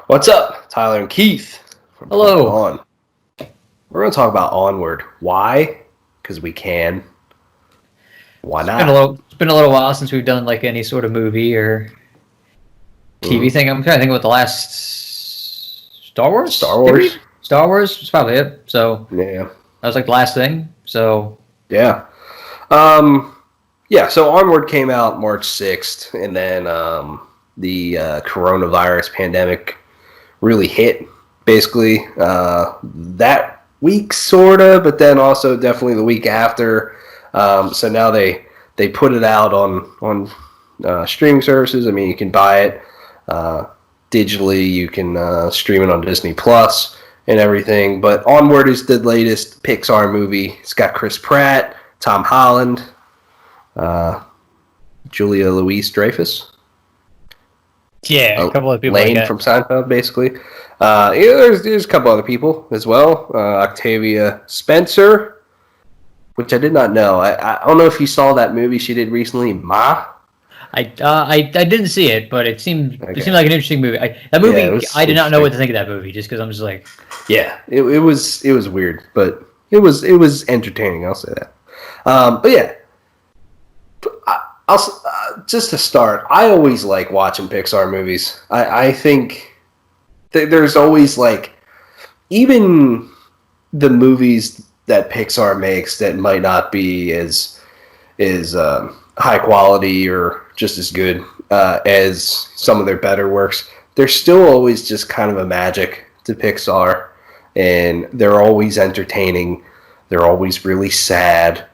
What's up? Tyler and Keith from Playing Hello. On. We're going to talk about Onward. Why? Because we can. Why not? It's been a little while since we've done like any sort of movie or TV Mm-hmm. thing. I'm trying to think what the last Star Star Wars did Wars? we? Star Wars was probably it. So Yeah. that was like the last thing. So Yeah. Um, yeah, so Onward came out March 6th, and then the coronavirus pandemic really hit basically that week, sort of, but then also definitely the week after. So now they put it out on streaming services. I mean, you can buy it digitally. You can stream it on Disney Plus and everything. But Onward is the latest Pixar movie. It's got Chris Pratt, Tom Holland, uh, Julia Louis-Dreyfus. yeah, a couple of people like Lane that. from Seinfeld, basically. Yeah, there's a couple other people as well. Octavia Spencer, which I did not know. I don't know if you saw that movie she did recently, Ma. I didn't see it, but it Okay. seemed like an interesting movie. That Yeah, it movie was I did not know interesting. what to think of that movie just because I'm just like, Yeah, it was weird, but it was entertaining. I'll say that. But yeah, I'll just to start. I always like watching Pixar movies. I think there's always like even the movies that Pixar makes that might not be as high quality or just as good as some of their better works. There's still always just kind of a magic to Pixar, and they're always entertaining. They're always really sad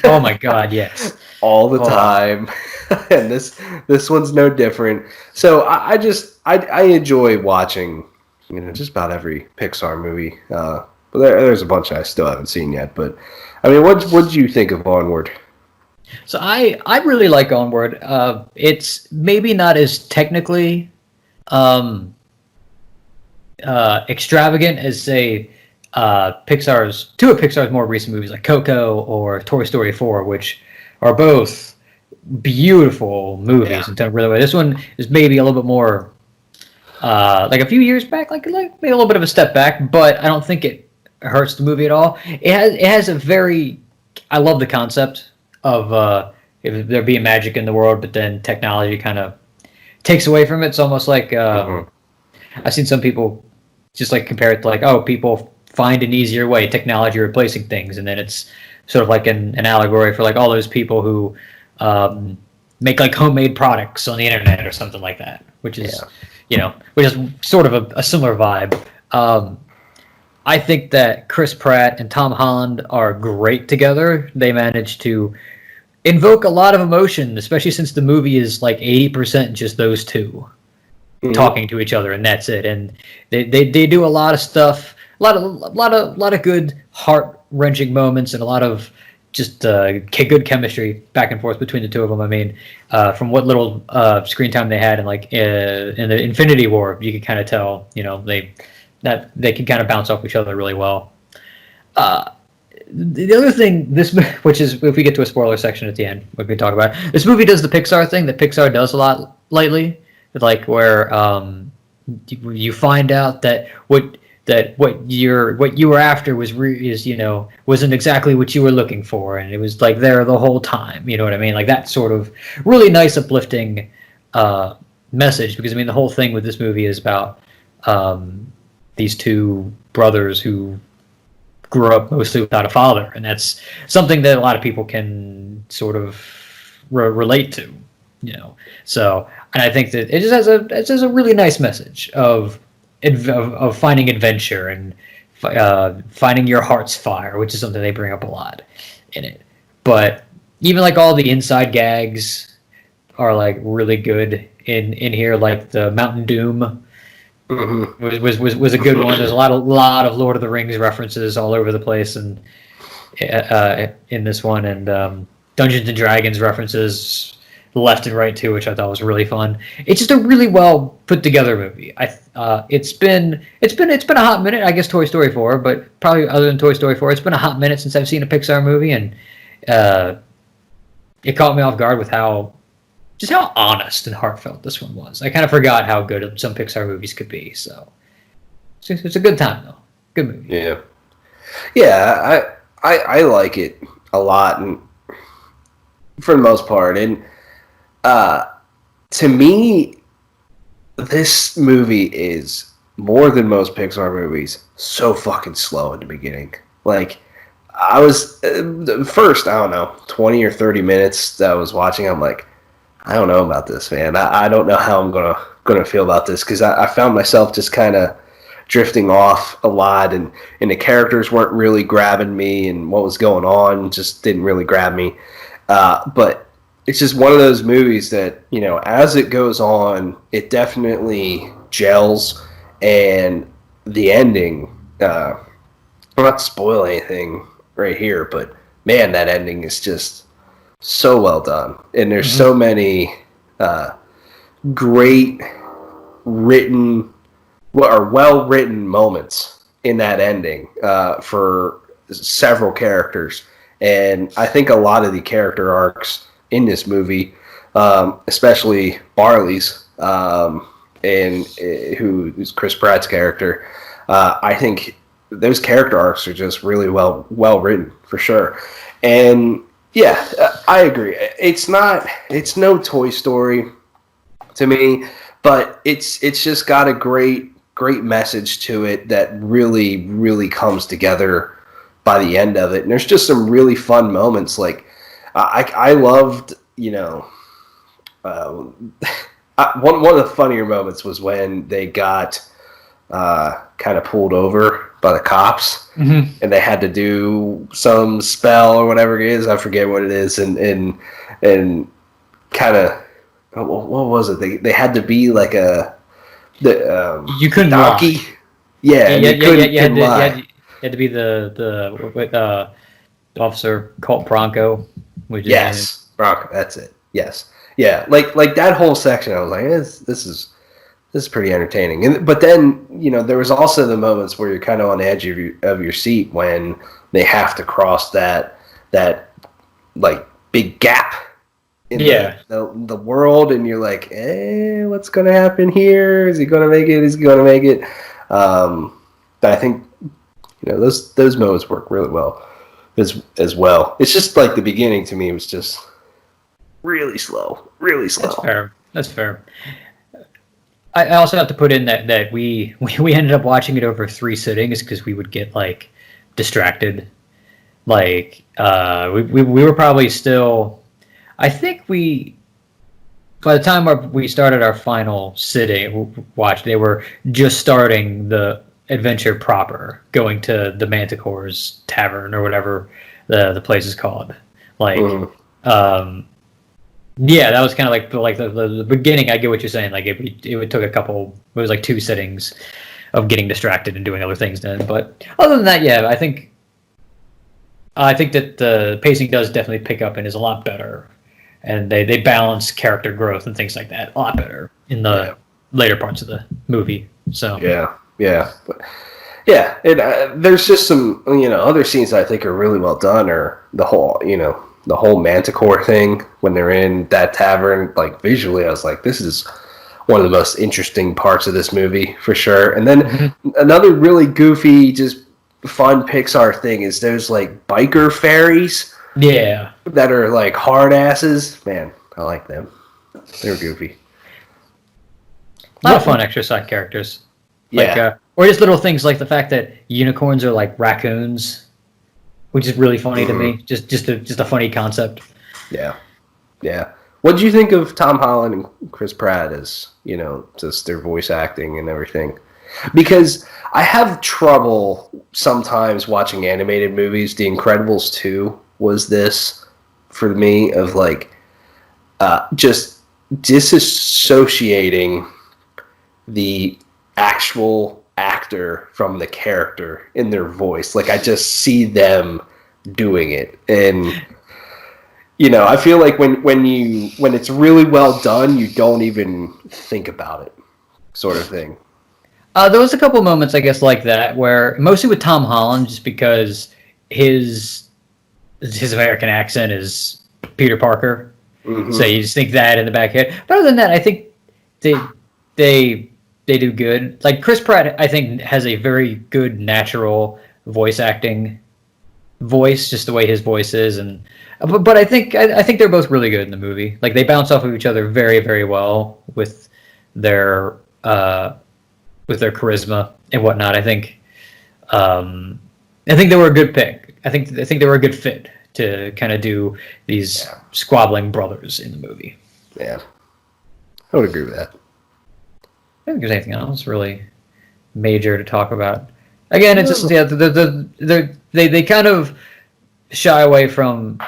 oh my god, yes. all the Oh, time, and this one's no different. So I enjoy watching just about every Pixar movie. But there's a bunch I still haven't seen yet. But I mean, what did you think of Onward? so I really like Onward. It's maybe not as technically um extravagant as say two of Pixar's more recent movies like Coco or Toy Story 4, which are both beautiful Yeah. movies and done really well. This one is maybe a little bit more like a few years back, like maybe a little bit of a step back, but I don't think it hurts the movie at all. It has a very I love the concept of if there being magic in the world, but then technology kind of takes away from it. It's almost like Hmm. I've seen some people just like compare it to like, oh, people find an easier way, technology replacing things, and then it's sort of like an allegory for like all those people who um, make like homemade products on the internet or something like that, Yeah. which is sort of a similar vibe. I think that Chris Pratt and Tom Holland are great together. They manage to invoke a lot of emotion, especially since the movie is like 80% just those two Hmm. talking to each other, and that's it. And they do a lot of stuff, a lot of good heart wrenching moments, and a lot of just good chemistry back and forth between the two of them. I mean, from what little screen time they had in the Infinity War, you could kind of tell, they can kind of bounce off each other really well. Uh, the other thing, which is if we get to a spoiler section at the end, we can talk about it. This movie does the Pixar thing that Pixar does a lot lately, like where you find out that what you were after wasn't exactly what you were looking for, and it was like there the whole time. You know what I mean? Like that sort of really nice, uplifting message. Because I mean, the whole thing with this movie is about these two brothers who grew up mostly without a father, and that's something that a lot of people can sort of relate to. You know, so and I think that it just has a really nice message of finding adventure and finding your heart's fire, which is something they bring up a lot in it. But even like all the inside gags are like really good in here, like the Mountain Doom Hmm. was a good one. There's a lot of Lord of the Rings references all over the place, and in this one, and Dungeons and Dragons references left and right too, which I thought was really fun. It's just a really well put together movie. It's been a hot minute. I guess Toy Story 4, but probably other than Toy Story 4, it's been a hot minute since I've seen a Pixar movie, and uh, it caught me off guard with how just how honest and heartfelt this one was. I kind of forgot how good some Pixar movies could be. So it's a good time though. Good movie. Yeah, yeah. I like it a lot, and for the most part, and to me, this movie is more than most Pixar movies. So fucking slow in the beginning. Like, I was the first, I don't know, 20 or 30 minutes that I was watching. I'm like, I don't know about this, man. I don't know how I'm gonna feel about this, because I found myself just kind of drifting off a lot, and the characters weren't really grabbing me, and what was going on just didn't really grab me. But it's just one of those movies that, you know, as it goes on, it definitely gels, and the ending. I'm not to spoil anything right here, but man, that ending is just so well done, and there's so many great written or well written moments in that ending for several characters, and I think a lot of the character arcs in this movie, especially Barley's, and who's Chris Pratt's character, I think those character arcs are just really well written for sure. And yeah, I agree. It's no Toy Story to me, but it's just got a great message to it that really comes together by the end of it. And there's just some really fun moments. Like I loved, you know, one of the funnier moments was when they got kind of pulled over by the cops, and they had to do some spell or whatever it is. I forget what it is, and kind of, what was it? They had to be like you couldn't donkey. lie. Yeah, you had to be the officer Colt Bronco, which is Bronco. That's it. Yes, yeah. Like that whole section, I was like, this is pretty entertaining. But then, you know, there was also the moments where you're kind of on the edge of your seat when they have to cross that like big gap in the world, and you're like, what's going to happen here? Is he going to make it? Is he going to make it? But I think, you know, those moments work really well as well. It's just like the beginning to me was just really slow. That's fair. I also have to put in that we ended up watching it over 3 sittings because we would get like distracted. Like we were probably still, I think by the time we started our final sitting watch, they were just starting the adventure proper, going to the Manticore's Tavern or whatever the place is called. Like yeah, that was kind of like the beginning. I get what you're saying. Like it took it was like 2 sittings of getting distracted and doing other things then. But other than that, yeah, I think that the pacing does definitely pick up and is a lot better, and they balance character growth and things like that a lot better in the later parts of the movie. So there's just some, you know, other scenes that I think are really well done, or the whole Manticore thing when they're in that tavern. Like visually, I was like, this is one of the most interesting parts of this movie for sure. And then another really goofy, just fun Pixar thing is those like biker fairies. Yeah. That are like hard asses. Man, I like them. They're goofy. A lot of fun extra side characters. Like, or just little things like the fact that unicorns are like raccoons, which is really funny to me. Just a funny concept. Yeah. What did you think of Tom Holland and Chris Pratt as, you know, just their voice acting and everything? Because I have trouble sometimes watching animated movies. The Incredibles 2 was this for me, of like just disassociating the actual actor from the character in their voice. Like I just see them doing it, and you know, I feel like when it's really well done, you don't even think about it, sort of thing. There was a couple moments, I guess, like that, where mostly with Tom Holland, just because his American accent is Peter Parker, So you just think that in the back of your head. But other than that, I think they they do good. Like Chris Pratt, I think, has a very good natural voice acting voice, just the way his voice is, and but I think they're both really good in the movie. Like they bounce off of each other very, very well their with their charisma and whatnot. I think they were a good pick. I think they were a good fit to kind of do these squabbling brothers in the movie. Yeah, I would agree with that. I don't think there's anything else really major to talk about. Again, it's just they kind of shy away from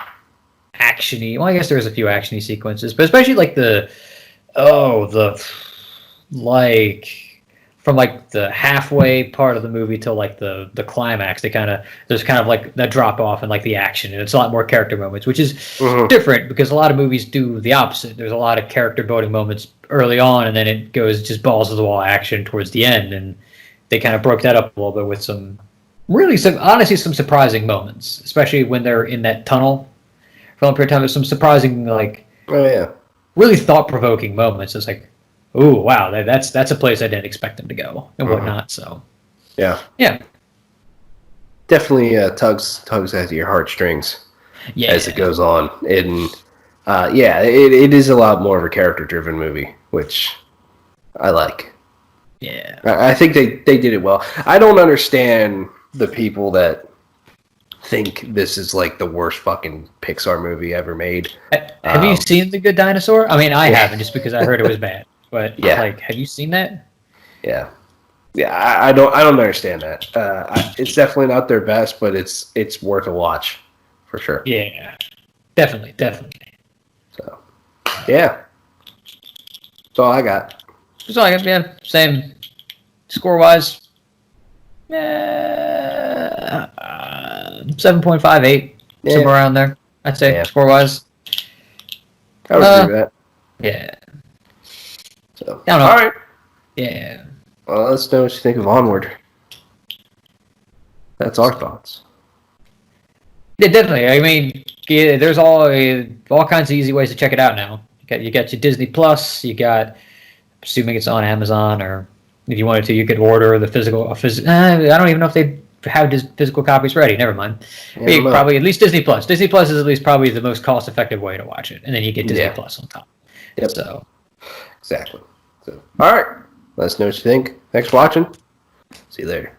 actiony. Well, I guess there's a few actiony sequences, but especially like from like the halfway part of the movie till like the climax, there's kind of like that drop off in like the action, and it's a lot more character moments, which is different because a lot of movies do the opposite. There's a lot of character building moments early on, and then it goes just balls to the wall action towards the end, and they kind of broke that up a little bit with some surprising moments, especially when they're in that tunnel for a long period of time. There's some surprising, like, really thought-provoking moments. It's like, ooh, wow, that's a place I didn't expect them to go and whatnot. So, yeah, definitely tugs at your heartstrings as it goes on, and it is a lot more of a character-driven movie, which I like. Yeah, I think they did it well. I don't understand the people that think this is like the worst fucking Pixar movie ever made. Have you seen The Good Dinosaur? I mean, I haven't, just because I heard it was bad. But like, have you seen that? Yeah. I don't understand that. It's definitely not their best, but it's worth a watch for sure. Yeah, definitely. So, yeah, that's all I got. That's all I got. Yeah, same. Score wise, 7.58, somewhere around there. I'd say score wise. I would agree with that. Yeah. So, all right. Yeah. Well, let's know what you think of Onward. That's our thoughts. Yeah, definitely. I mean, there's all kinds of easy ways to check it out now. You got your Disney Plus. You got, assuming it's on Amazon, or if you wanted to, you could order the physical. I don't even know if they have physical copies ready. Never mind. Probably at least Disney Plus. Disney Plus is at least probably the most cost-effective way to watch it, and then you get Disney Plus on top. Yep. So. Exactly. So, all right. Let us know what you think. Thanks for watching. See you later.